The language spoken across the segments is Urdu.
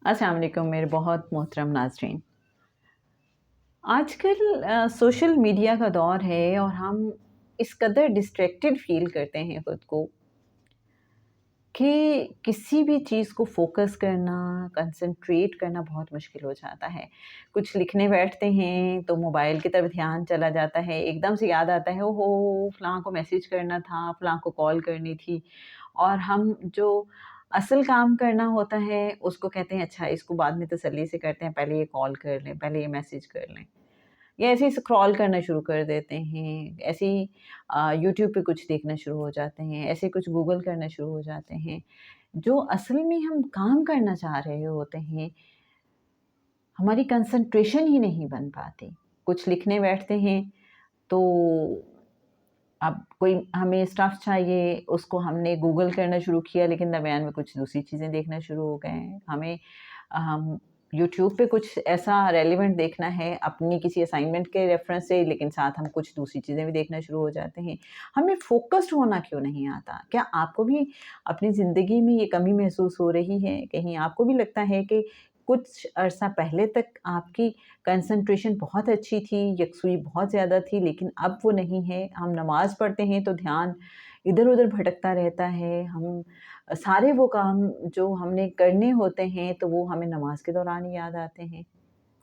السلام علیکم میرے بہت محترم ناظرین. آج کل سوشل میڈیا کا دور ہے اور ہم اس قدر ڈسٹریکٹڈ فیل کرتے ہیں خود کو کہ کسی بھی چیز کو فوکس کرنا، کنسنٹریٹ کرنا بہت مشکل ہو جاتا ہے. کچھ لکھنے بیٹھتے ہیں تو موبائل کی طرف دھیان چلا جاتا ہے، ایک دم سے یاد آتا ہے اوہو فلاں کو میسیج کرنا تھا، فلاں کو کال کرنی تھی، اور ہم جو اصل کام کرنا ہوتا ہے اس کو کہتے ہیں اچھا اس کو بعد میں تسلی سے کرتے ہیں، پہلے یہ کال کر لیں، پہلے یہ میسیج کر لیں، یا ایسے ہی اسکرول کرنا شروع کر دیتے ہیں، ایسے ہی یوٹیوب پہ کچھ دیکھنا شروع ہو جاتے ہیں، ایسے کچھ گوگل کرنا شروع ہو جاتے ہیں. جو اصل میں ہم کام کرنا چاہ رہے ہوتے ہیں ہماری کنسنٹریشن ہی نہیں بن پاتی. کچھ لکھنے بیٹھتے ہیں تو اب کوئی ہمیں اسٹف چاہیے، اس کو ہم نے گوگل کرنا شروع کیا لیکن درمیان میں کچھ دوسری چیزیں دیکھنا شروع ہو گئے ہیں. ہمیں یوٹیوب پہ کچھ ایسا ریلیونٹ دیکھنا ہے اپنی کسی اسائنمنٹ کے ریفرنس سے، لیکن ساتھ ہم کچھ دوسری چیزیں بھی دیکھنا شروع ہو جاتے ہیں. ہمیں فوکسڈ ہونا کیوں نہیں آتا؟ کیا آپ کو بھی اپنی زندگی میں یہ کمی محسوس ہو رہی ہے؟ کہیں آپ کو بھی لگتا ہے کہ کچھ عرصہ پہلے تک آپ کی کنسنٹریشن بہت اچھی تھی، یکسوئی بہت زیادہ تھی، لیکن اب وہ نہیں ہے؟ ہم نماز پڑھتے ہیں تو دھیان ادھر ادھر بھٹکتا رہتا ہے. ہم سارے وہ کام جو ہم نے کرنے ہوتے ہیں تو وہ ہمیں نماز کے دوران ہی یاد آتے ہیں.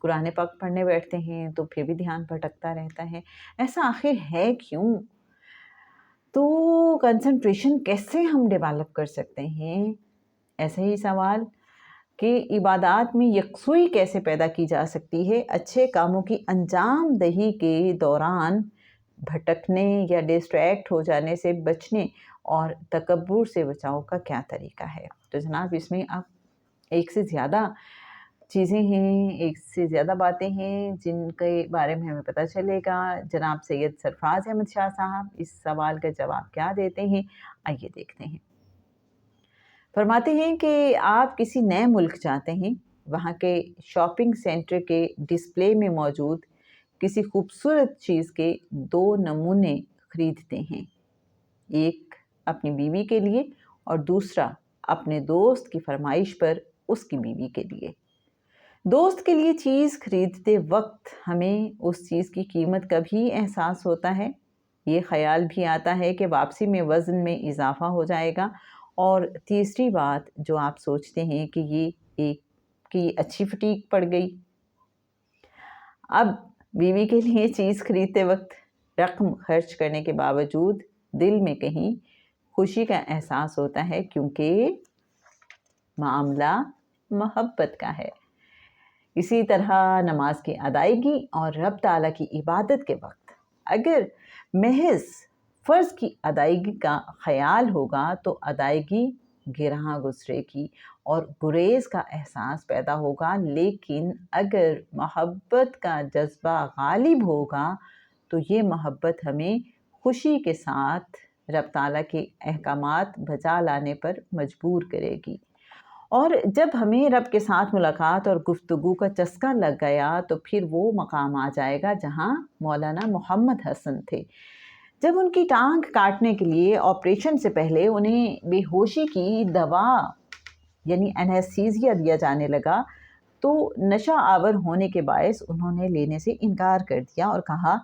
قرآن پاک پڑھنے بیٹھتے ہیں تو پھر بھی دھیان بھٹکتا رہتا ہے. ایسا آخر ہے کیوں؟ تو کنسنٹریشن کیسے ہم ڈیولپ کر سکتے ہیں؟ ایسا ہی سوال کہ عبادات میں یکسوئی کیسے پیدا کی جا سکتی ہے؟ اچھے کاموں کی انجام دہی کے دوران بھٹکنے یا ڈسٹریکٹ ہو جانے سے بچنے اور تکبر سے بچاؤ کا کیا طریقہ ہے؟ تو جناب اس میں اب ایک سے زیادہ چیزیں ہیں، ایک سے زیادہ باتیں ہیں جن کے بارے میں ہمیں پتہ چلے گا. جناب سید سرفراز احمد شاہ صاحب اس سوال کا جواب کیا دیتے ہیں، آئیے دیکھتے ہیں. فرماتے ہیں کہ آپ کسی نئے ملک جاتے ہیں، وہاں کے شاپنگ سینٹر کے ڈسپلے میں موجود کسی خوبصورت چیز کے 2 نمونے خریدتے ہیں، ایک اپنی بیوی کے لیے اور دوسرا اپنے دوست کی فرمائش پر اس کی بیوی کے لیے. دوست کے لیے چیز خریدتے وقت ہمیں اس چیز کی قیمت کا بھی احساس ہوتا ہے. یہ خیال بھی آتا ہے کہ واپسی میں وزن میں اضافہ ہو جائے گا. اور تیسری بات جو آپ سوچتے ہیں کہ یہ اچھی فٹیک پڑ گئی. اب بیوی کے لیے چیز خریدتے وقت رقم خرچ کرنے کے باوجود دل میں کہیں خوشی کا احساس ہوتا ہے، کیونکہ معاملہ محبت کا ہے. اسی طرح نماز کی ادائیگی اور رب تعالیٰ کی عبادت کے وقت اگر محض فرض کی ادائیگی کا خیال ہوگا تو ادائیگی گراں گزرے گی اور گریز کا احساس پیدا ہوگا. لیکن اگر محبت کا جذبہ غالب ہوگا تو یہ محبت ہمیں خوشی کے ساتھ رب تعالیٰ کے احکامات بجا لانے پر مجبور کرے گی. اور جب ہمیں رب کے ساتھ ملاقات اور گفتگو کا چسکا لگ گیا تو پھر وہ مقام آ جائے گا جہاں مولانا محمد حسن تھے. جب ان کی ٹانگ کاٹنے کے لیے آپریشن سے پہلے انہیں بے ہوشی کی دوا یعنی انہیستھیزیا دیا جانے لگا تو نشہ آور ہونے کے باعث انہوں نے لینے سے انکار کر دیا اور کہا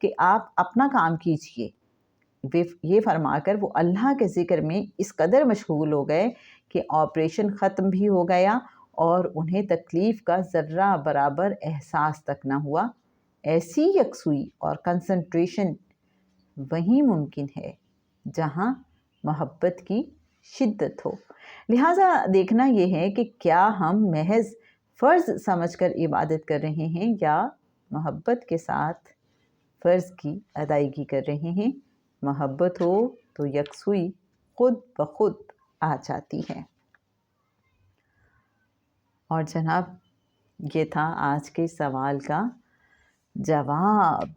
کہ آپ اپنا کام کیجئے. یہ فرما کر وہ اللہ کے ذکر میں اس قدر مشغول ہو گئے کہ آپریشن ختم بھی ہو گیا اور انہیں تکلیف کا ذرہ برابر احساس تک نہ ہوا. ایسی یکسوئی اور کنسنٹریشن وہیں ممکن ہے جہاں محبت کی شدت ہو. لہٰذا دیکھنا یہ ہے کہ کیا ہم محض فرض سمجھ کر عبادت کر رہے ہیں یا محبت کے ساتھ فرض کی ادائیگی کر رہے ہیں. محبت ہو تو یکسوئی خود بخود آ جاتی ہے. اور جناب یہ تھا آج کے سوال کا جواب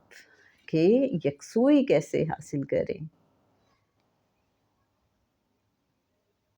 کہ یکسوئی کیسے حاصل کریں.